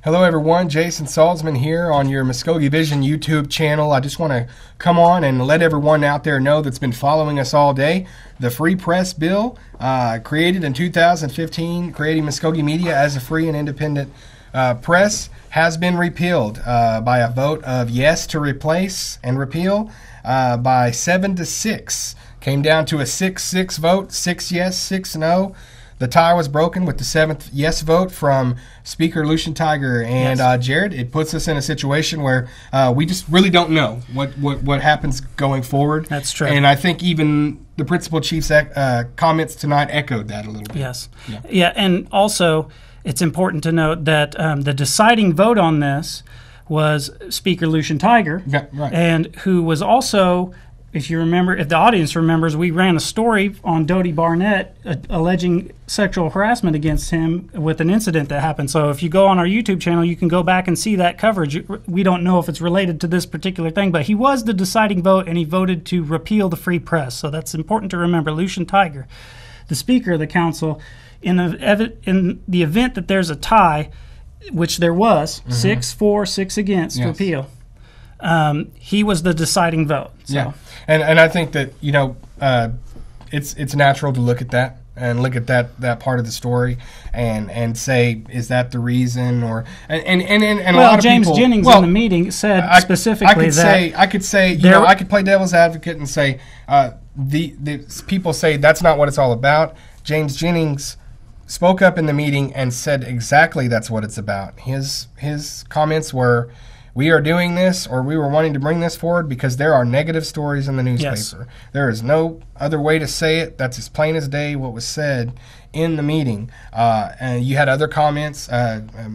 Hello everyone, Jason Salzman here on your Mvskoke Vision YouTube channel. I just want to come on and let everyone out there know that's been following us all day. The Free Press Bill, created in 2015, creating Mvskoke Media as a free and independent press, has been repealed by a vote of yes to replace and repeal by 7-6. Came down to a 6-6 vote, 6 yes, 6 no. The tie was broken with the 7th yes vote from Speaker Lucian Tiger and Jared. It puts us in a situation where we just really don't know what happens going forward. That's true. And I think even the Principal Chief's comments tonight echoed that a little bit. Yes. Yeah, and also it's important to note that the deciding vote on this was Speaker Lucian Tiger, and who was also, if you remember, if the audience remembers, we ran a story on Dodie Barnett alleging sexual harassment against him with an incident that happened. So if you go on our YouTube channel, you can go back and see that coverage. We don't know if it's related to this particular thing, but he was the deciding vote, and he voted to repeal the free press. So that's important to remember. Lucian Tiger, the Speaker of the Council, in the event that there's a tie, which there was, 6-4, 6 against repeal, he was the deciding vote. So. Yeah, and I think that, you know, it's natural to look at that and look at that part of the story and say, is that the reason? Or and a lot of James people, Jennings in the meeting said specifically I could say I could play devil's advocate and say the people say that's not what it's all about. James Jennings spoke up in the meeting and said exactly that's what it's about. His comments were, we are doing this, or we were wanting to bring this forward because there are negative stories in the newspaper. Yes. There is no other way to say it. That's as plain as day what was said in the meeting. And you had other comments.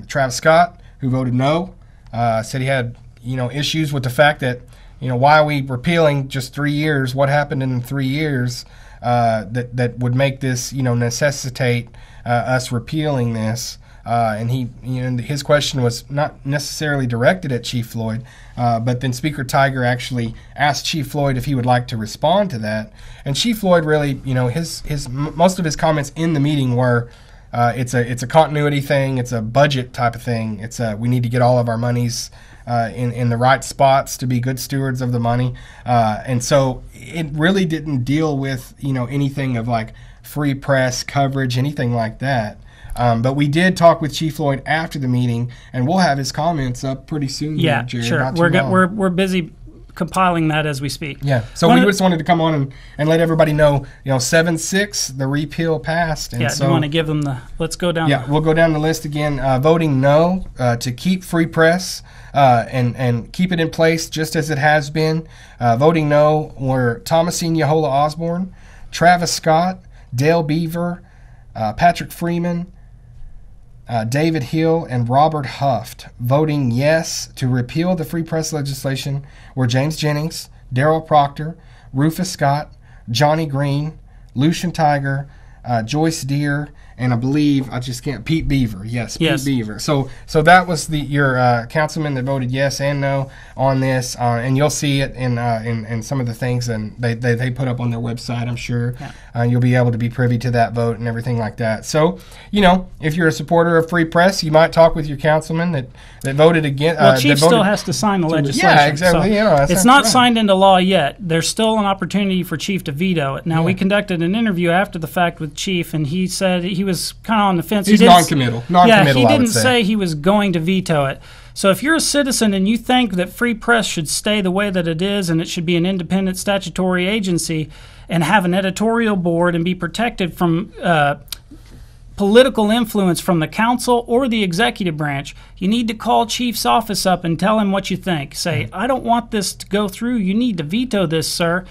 Travis Scott, who voted no, said he had issues with the fact that why are we repealing just 3 years? What happened in 3 years that would make this necessitate us repealing this? And his question was not necessarily directed at Chief Floyd, but then Speaker Tiger actually asked Chief Floyd if he would like to respond to that. And Chief Floyd really, his most of his comments in the meeting were, it's a continuity thing, it's a budget type of thing. It's we need to get all of our monies in the right spots to be good stewards of the money. And so it really didn't deal with anything of like free press coverage, anything like that. But we did talk with Chief Floyd after the meeting, and we'll have his comments up pretty soon. Yeah, Jared, sure. We're busy compiling that as we speak. Yeah. So we just wanted to come on and let everybody know, 7-6, the repeal passed. And so, you want to give them let's go down. Yeah, we'll go down the list again. Voting no to keep free press and keep it in place just as it has been. Voting no were Thomasine Yahola Osborne, Travis Scott, Dale Beaver, Patrick Freeman, David Hill, and Robert Huft. Voting yes to repeal the free press legislation were James Jennings, Darrell Proctor, Rufus Scott, Johnny Green, Lucian Tiger, Joyce Deere, and I believe Pete Beaver. Yes, Pete Beaver. So that was your councilman that voted yes and no on this, and you'll see it in some of the things and they put up on their website, I'm sure. Yeah. You'll be able to be privy to that vote and everything like that. So if you're a supporter of free press, you might talk with your councilman that voted against. Well, Chief still has to sign the legislation. Yeah, exactly. So it's not signed into law yet. There's still an opportunity for Chief to veto it. Now, we conducted an interview after the fact with Chief, and he said he was kind of on the fence. He's non-committal. Yeah, he didn't say he was going to veto it. So if you're a citizen and you think that free press should stay the way that it is and it should be an independent statutory agency and have an editorial board and be protected from political influence from the council or the executive branch, you need to call Chief's office up and tell him what you think. Say, I don't want this to go through. You need to veto this, sir.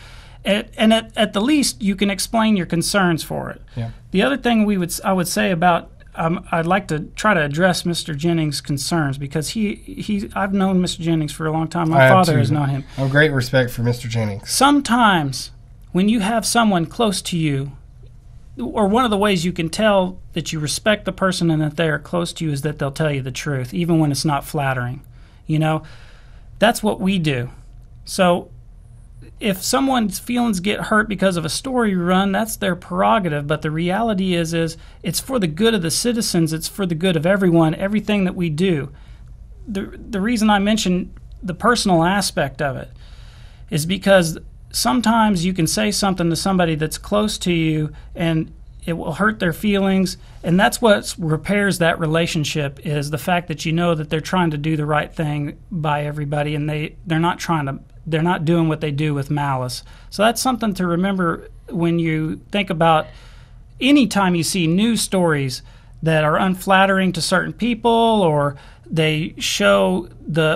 And at the least, you can explain your concerns for it. Yeah. The other thing I would say about I'd like to try to address Mr. Jennings' concerns because I've known Mr. Jennings for a long time. My father has known him. I have great respect for Mr. Jennings. Sometimes when you have someone close to you, or one of the ways you can tell that you respect the person and that they are close to you is that they'll tell you the truth, even when it's not flattering. That's what we do. So if someone's feelings get hurt because of a story you run, that's their prerogative. But the reality is it's for the good of the citizens. It's for the good of everyone, everything that we do. The reason I mention the personal aspect of it is because sometimes you can say something to somebody that's close to you and it will hurt their feelings, and that's what repairs that relationship, is the fact that you know that they're trying to do the right thing by everybody, and they're not doing what they do with malice. So that's something to remember when you think about any time you see news stories that are unflattering to certain people, or they show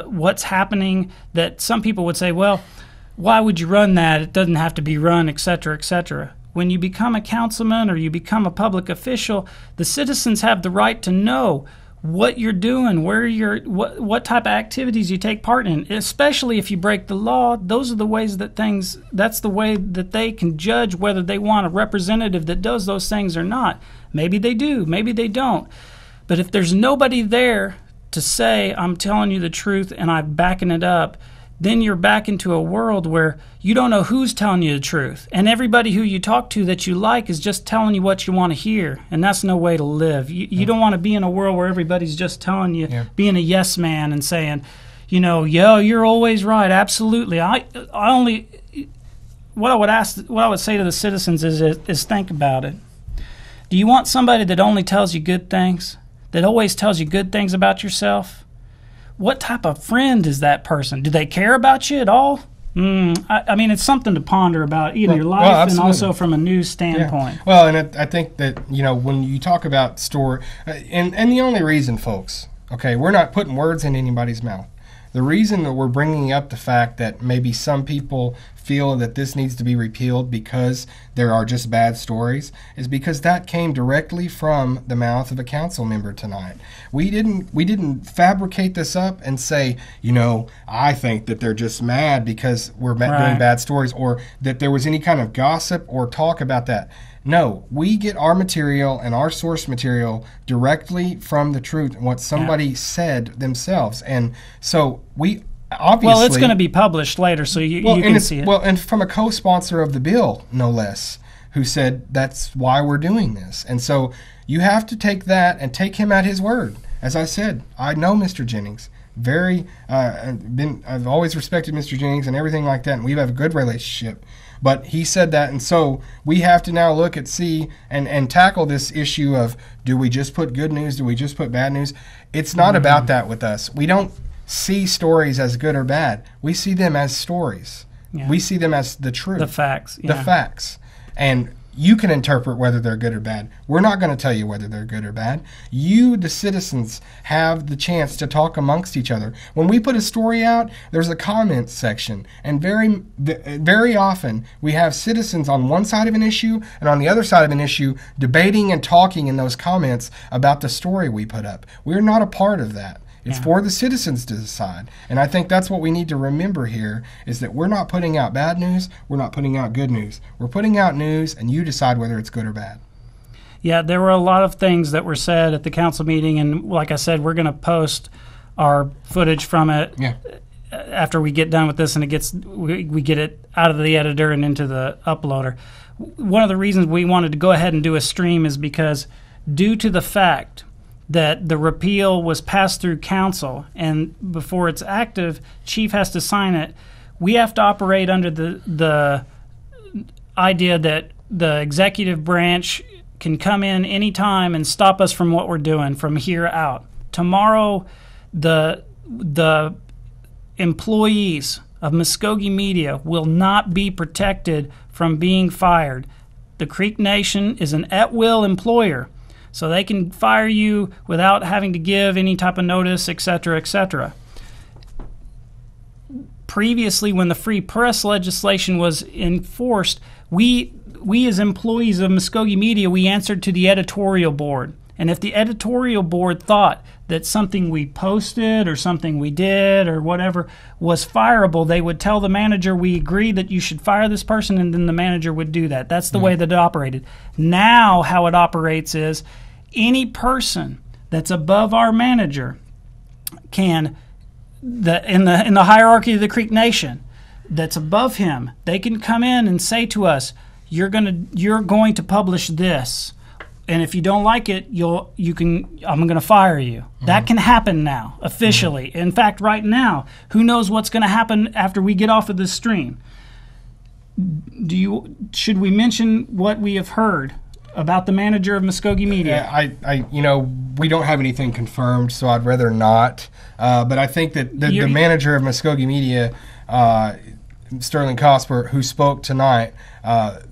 what's happening, that some people would say, well, why would you run that? It doesn't have to be run, et cetera, et cetera. When you become a councilman or you become a public official, the citizens have the right to know what you're doing, what type of activities you take part in, especially if you break the law. Those are the ways that's the way that they can judge whether they want a representative that does those things or not. Maybe they do, maybe they don't. But if there's nobody there to say, I'm telling you the truth and I'm backing it up, then you're back into a world where you don't know who's telling you the truth. And everybody who you talk to that you like is just telling you what you want to hear. And that's no way to live. You don't want to be in a world where everybody's just telling you, being a yes man and saying, you're always right. Absolutely. What I would say to the citizens is think about it. Do you want somebody that only tells you good things? That always tells you good things about yourself? What type of friend is that person? Do they care about you at all? I mean, it's something to ponder about in your life and also from a news standpoint. Yeah. Well, and I think that, when you talk about story, and the only reason, folks, okay, we're not putting words in anybody's mouth. The reason that we're bringing up the fact that maybe some people feel that this needs to be repealed because there are just bad stories is because that came directly from the mouth of a council member tonight. We didn't fabricate this up and say, I think that they're just mad because we're doing bad stories, or that there was any kind of gossip or talk about that. No, we get our material and our source material directly from the truth and what somebody said themselves. And so we obviously... Well, it's going to be published later, so you can see it. Well, and from a co-sponsor of the bill, no less, who said that's why we're doing this. And so you have to take that and take him at his word. As I said, I know Mr. Jennings. I've always respected Mr. Jennings and everything like that, and we have a good relationship. But he said that, and so we have to now look and tackle this issue of, do we just put good news? Do we just put bad news? It's not about that with us. We don't see stories as good or bad. We see them as stories. Yeah. We see them as the truth. The facts. Yeah. The facts. And you can interpret whether they're good or bad. We're not going to tell you whether they're good or bad. You, the citizens, have the chance to talk amongst each other. When we put a story out, there's a comments section. And very, very often, we have citizens on one side of an issue and on the other side of an issue debating and talking in those comments about the story we put up. We're not a part of that. It's for the citizens to decide. And I think that's what we need to remember here, is that we're not putting out bad news, we're not putting out good news. We're putting out news, and you decide whether it's good or bad. Yeah, there were a lot of things that were said at the council meeting, and like I said, we're going to post our footage from it after we get done with this, and we get it out of the editor and into the uploader. One of the reasons we wanted to go ahead and do a stream is because due to the fact that the repeal was passed through council, and before it's active, chief has to sign it. We have to operate under the idea that the executive branch can come in anytime and stop us from what we're doing from here out. Tomorrow, the employees of Mvskoke Media will not be protected from being fired. The Creek Nation is an at-will employer, so they can fire you without having to give any type of notice, et cetera, et cetera. Previously, when the free press legislation was enforced, we as employees of Mvskoke Media, we answered to the editorial board. And if the editorial board thought that something we posted or something we did or whatever was fireable, they would tell the manager, we agree that you should fire this person, and then the manager would do that. That's the way that it operated. Now how it operates is any person that's above our manager can, in the hierarchy of the Creek Nation, that's above him, they can come in and say to us, you're going to publish this, and if you don't like it, I'm going to fire you. Mm-hmm. That can happen now officially. Mm-hmm. In fact, right now, who knows what's going to happen after we get off of this stream? Should we mention what we have heard about the manager of Mvskoke Media? We don't have anything confirmed, so I'd rather not. But I think that the manager of Mvskoke Media, Sterling Cosper, who spoke tonight,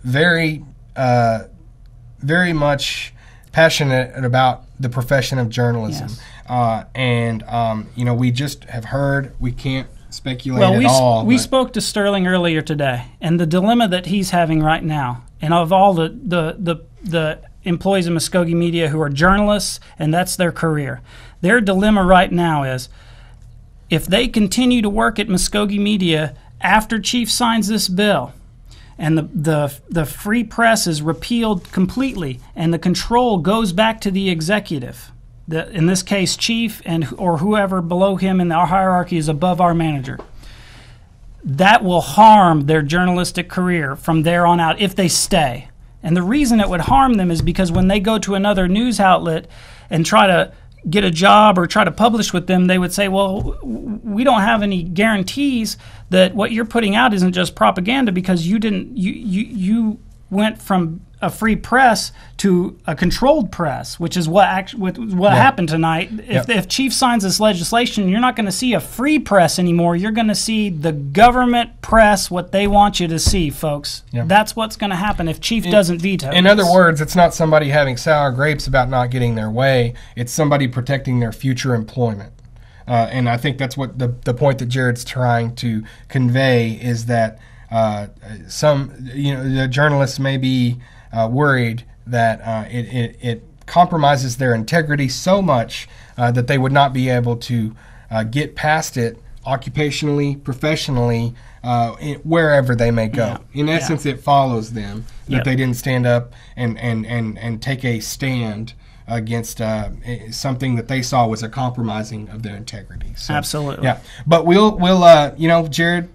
very much passionate about the profession of journalism. Yes. We just have heard. We can't speculate at all. We spoke to Sterling earlier today, and the dilemma that he's having right now, and of all the employees of Mvskoke Media who are journalists, and that's their career, their dilemma right now is, if they continue to work at Mvskoke Media after Chief signs this bill, and the free press is repealed completely, and the control goes back to the executive, in this case Chief or whoever below him in our hierarchy is above our manager, that will harm their journalistic career from there on out if they stay. And the reason it would harm them is because when they go to another news outlet and try to get a job or try to publish with them, they would say, well, we don't have any guarantees that what you're putting out isn't just propaganda, because you went from a free press to a controlled press, which is what happened tonight. If Chief signs this legislation, you're not going to see a free press anymore. You're going to see the government press, what they want you to see, folks. That's what's going to happen if Chief doesn't veto. In other words, it's not somebody having sour grapes about not getting their way. It's somebody protecting their future employment. And I think that's what the point that Jared's trying to convey is that the journalists may be worried that it compromises their integrity so much that they would not be able to get past it occupationally, professionally, wherever they may go. In essence, it follows them that they didn't stand up and take a stand against something that they saw was a compromising of their integrity. So, absolutely. Yeah, but we'll Jared.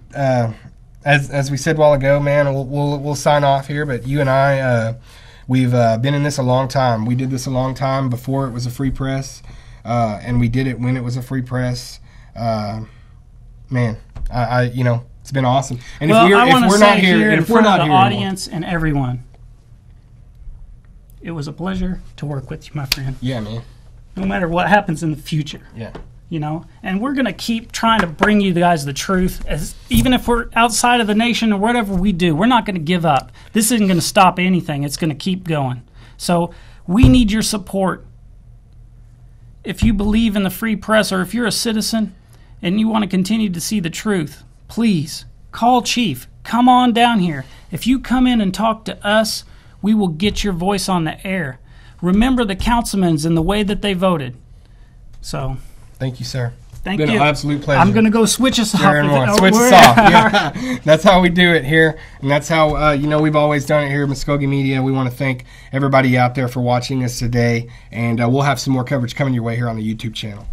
As we said a while ago, man, we'll sign off here. But you and I, we've been in this a long time. We did this a long time before it was a free press, and we did it when it was a free press. Man, it's been awesome. And if we're not here, in front of the audience and everyone, it was a pleasure to work with you, my friend. Yeah, man. No matter what happens in the future. Yeah. And we're going to keep trying to bring you guys the truth, even if we're outside of the nation or whatever we do. We're not going to give up. This isn't going to stop anything. It's going to keep going. So we need your support. If you believe in the free press, or if you're a citizen and you want to continue to see the truth, please call Chief. Come on down here. If you come in and talk to us, we will get your voice on the air. Remember the councilmen and the way that they voted. So... thank you, sir. Thank you. It's been an absolute pleasure. I'm going to go switch us off. Switch us off. Yeah. That's how we do it here. And that's how, we've always done it here at Mvskoke Media. We want to thank everybody out there for watching us today. And we'll have some more coverage coming your way here on the YouTube channel.